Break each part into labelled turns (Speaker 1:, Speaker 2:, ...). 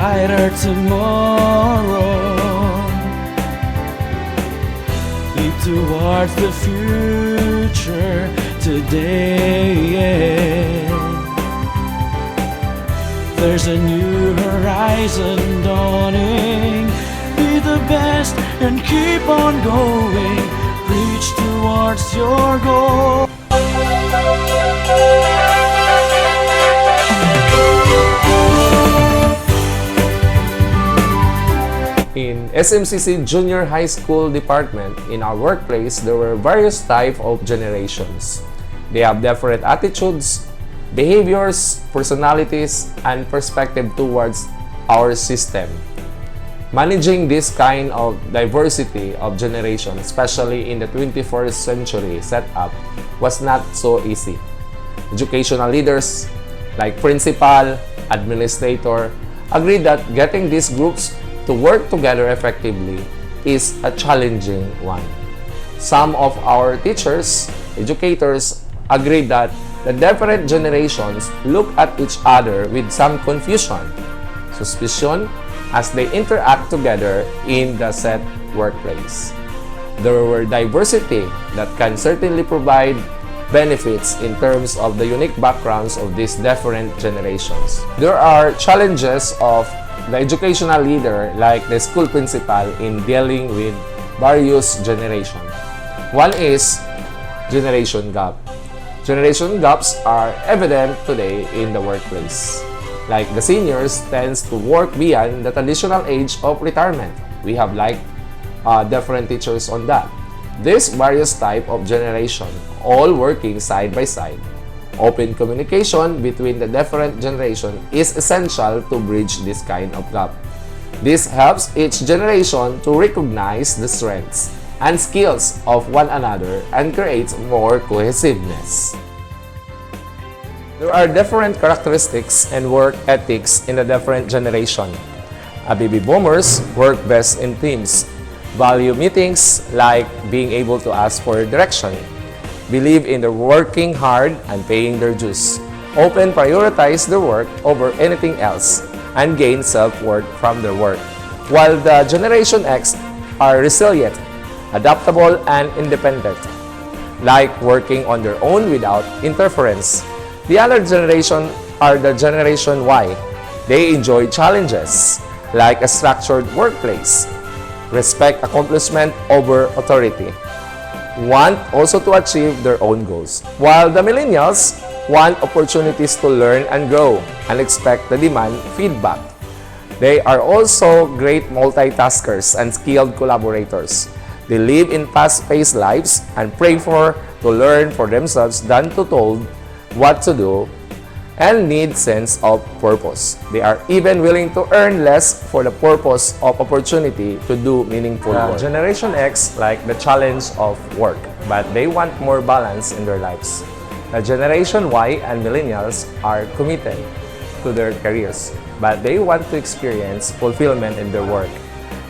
Speaker 1: brighter tomorrow. Leap towards the future today. There's a new horizon dawning. Be the best and keep on going. Reach towards your goal.
Speaker 2: In SMCC Junior High School Department, in our workplace, there were various types of generations. They have different attitudes, behaviors, personalities, and perspective towards our system. Managing this kind of diversity of generation, especially in the 21st century setup, was not so easy. Educational leaders like principal, administrator, agreed that getting these groups to work together effectively is a challenging one. Some of our teachers, educators, agreed that the different generations look at each other with some confusion, suspicion, as they interact together in the set workplace. There were diversity that can certainly provide benefits in terms of the unique backgrounds of these different generations. There are challenges of the educational leader, like the school principal, in dealing with various generations. One is generation gap. Generation gaps are evident today in the workplace. Like the seniors tends to work beyond the traditional age of retirement. We have different teachers on that. This various type of generation, all working side by side. Open communication between the different generation is essential to bridge this kind of gap. This helps each generation to recognize the strengths and skills of one another and creates more cohesiveness. There are different characteristics and work ethics in the different generation. Baby boomers work best in teams, value meetings like being able to ask for direction, believe in their working hard and paying their dues, often prioritize their work over anything else, and gain self-worth from their work. While the Generation X are resilient, adaptable, and independent, like working on their own without interference. The other generation are the Generation Y. They enjoy challenges, like a structured workplace, respect accomplishment over authority, want also to achieve their own goals. While the Millennials want opportunities to learn and grow and expect the demand feedback. They are also great multitaskers and skilled collaborators. They live in fast-paced lives and prefer to learn for themselves than to told what to do and need sense of purpose. They are even willing to earn less for the purpose of opportunity to do meaningful work. Generation X like the challenge of work, but they want more balance in their lives. The Generation Y and Millennials are committed to their careers, but they want to experience fulfillment in their work.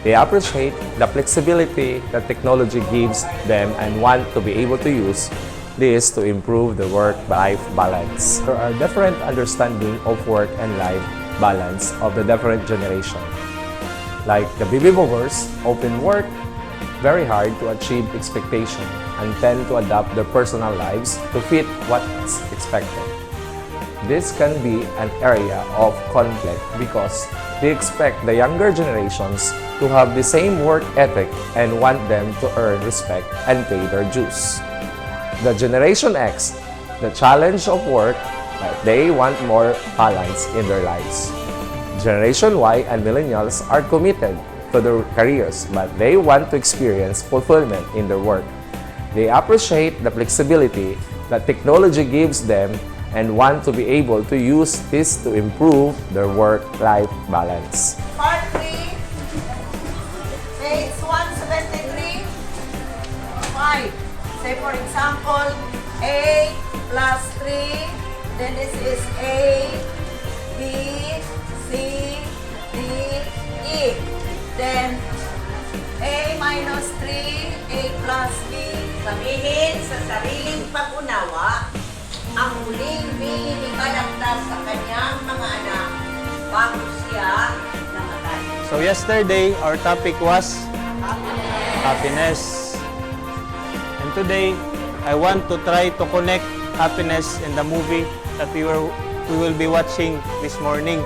Speaker 2: They appreciate the flexibility that technology gives them and want to be able to use this to improve the work-life balance. There are different understanding of work and life balance of the different generation. Like the baby boomers often work very hard to achieve expectation and tend to adapt their personal lives to fit what's expected. This can be an area of conflict because they expect the younger generations to have the same work ethic and want them to earn respect and pay their dues. The Generation X, the challenge of work, they want more balance in their lives. Generation Y and Millennials are committed to their careers, but they want to experience fulfillment in their work. They appreciate the flexibility that technology gives them and want to be able to use this to improve their work-life balance.
Speaker 3: Part 3, page 173, 5. Say for example, A plus 3, then this is A, B, C, D, E. Then A minus 3, A plus B. Sabihin sa sariling pag-unawa ang muling binikalagtas sa kanyang mga anak bago siya
Speaker 4: So yesterday, our topic was happiness. And today, I want to try to connect happiness in the movie that we will be watching this morning.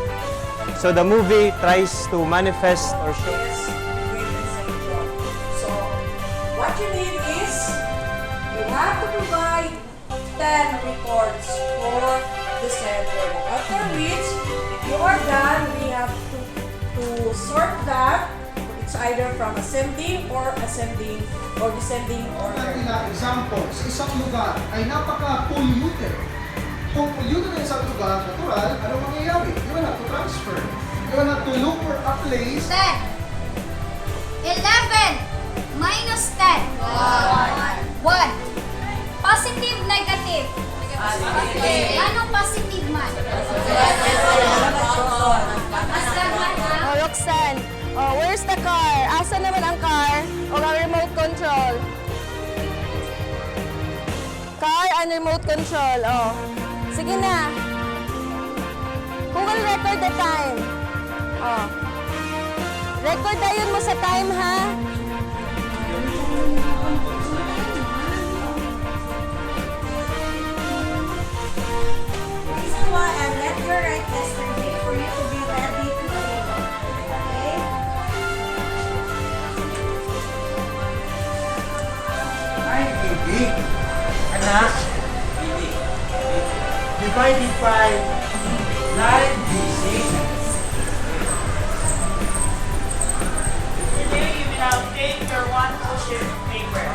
Speaker 4: So the movie tries to manifest or show.
Speaker 3: So, what you need is, you have to provide 10 reports for the said word. After which, if you are done, we have to sort that. It's either from ascending or descending order.
Speaker 5: Example, sa isang lugar ay napaka-polluted. Kung polluted na isang lugar, natural, ano mangyayari? You will have to transfer. You will have to look for a place.
Speaker 6: 10. 11 minus 10. 1. Positive, negative. Anong positive man?
Speaker 7: Oh, Roxanne, where's the car? Asa naman ang car o ang remote control? Car and remote control. Oh. Sige na. Google record the time. Oh. Record na yun mo sa time, ha?
Speaker 3: This is why I let you write yesterday for you to be ready today. Okay?
Speaker 8: Ay, baby. Anak. Divided by 9d6.
Speaker 1: Today you will now take your one sheet of paper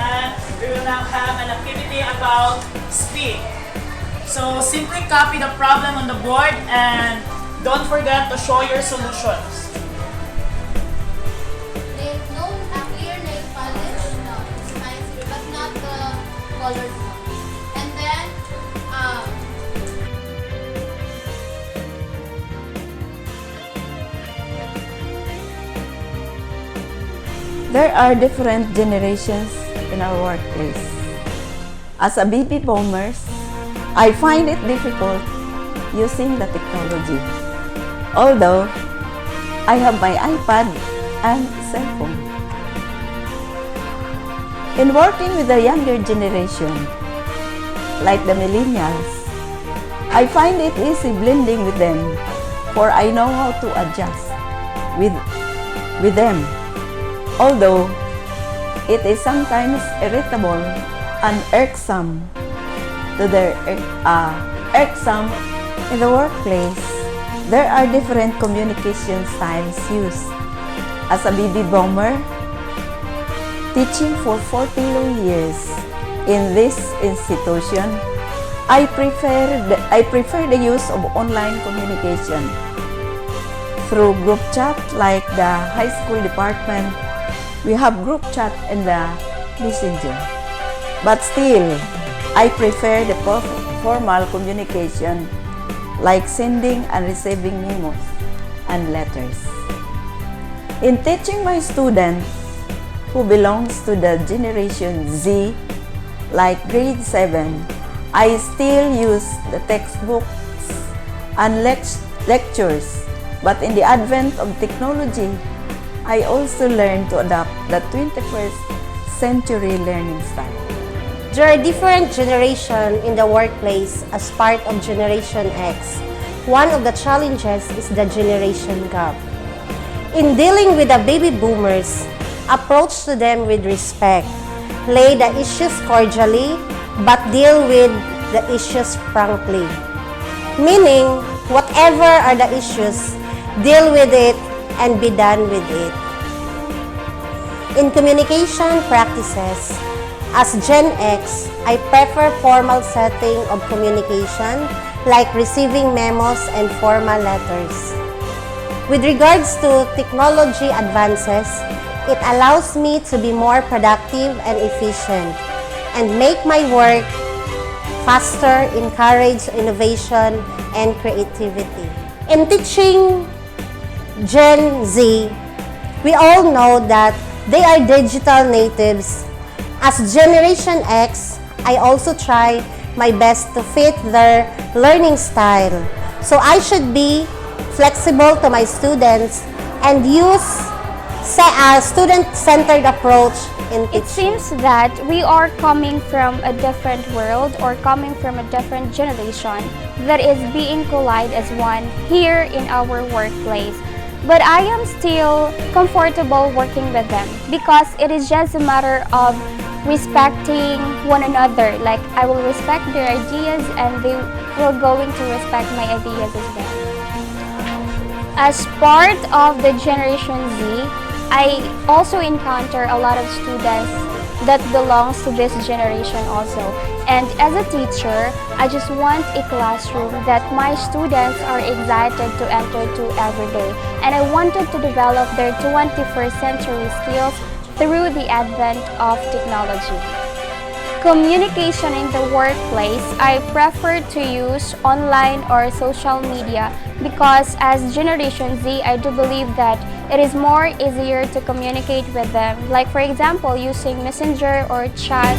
Speaker 1: and we will now have an activity about speed. So simply copy the problem on the board and don't forget to show your solutions.
Speaker 6: No clear nail polish? No, it's fancy, but not the colored one. And then,
Speaker 9: There are different generations in our workplace. As a baby boomers, I find it difficult using the technology. Although, I have my iPad and cell phone. In working with the younger generation, like the millennials, I find it easy blending with them, for I know how to adjust with them. Although it is sometimes irritable and irksome in the workplace, there are different communication styles used. As a baby boomer, teaching for 40 long years in this institution, I prefer the use of online communication through group chat like the high school department. We have group chat in the messenger. But still, I prefer the formal communication like sending and receiving memos and letters. In teaching my students who belongs to the Generation Z, like grade 7, I still use the textbooks and lectures. But in the advent of technology, I also learned to adopt the 21st century learning style.
Speaker 10: There are different generations in the workplace as part of Generation X. One of the challenges is the generation gap. In dealing with the baby boomers, approach to them with respect, lay the issues cordially, but deal with the issues frankly. Meaning, whatever are the issues, deal with it and be done with it. In communication practices, as Gen X, I prefer formal setting of communication like receiving memos and formal letters. With regards to technology advances, it allows me to be more productive and efficient and make my work faster, encourage innovation and creativity. In teaching Gen Z, we all know that they are digital natives. As Generation X, I also try my best to fit their learning style. So I should be flexible to my students and use a student-centered approach in teaching.
Speaker 7: It seems that we are coming from a different world or coming from a different generation that is being collided as one here in our workplace. But I am still comfortable working with them because it is just a matter of respecting one another. Like, I will respect their ideas and they will going to respect my ideas as well. As part of the Generation Z, I also encounter a lot of students that belongs to this generation also. And as a teacher, I just want a classroom that my students are excited to enter to every day. And I wanted to develop their 21st century skills through the advent of technology. Communication in the workplace, I prefer to use online or social media because as Generation Z, I do believe that it is more easier to communicate with them. Like for example, using Messenger or chat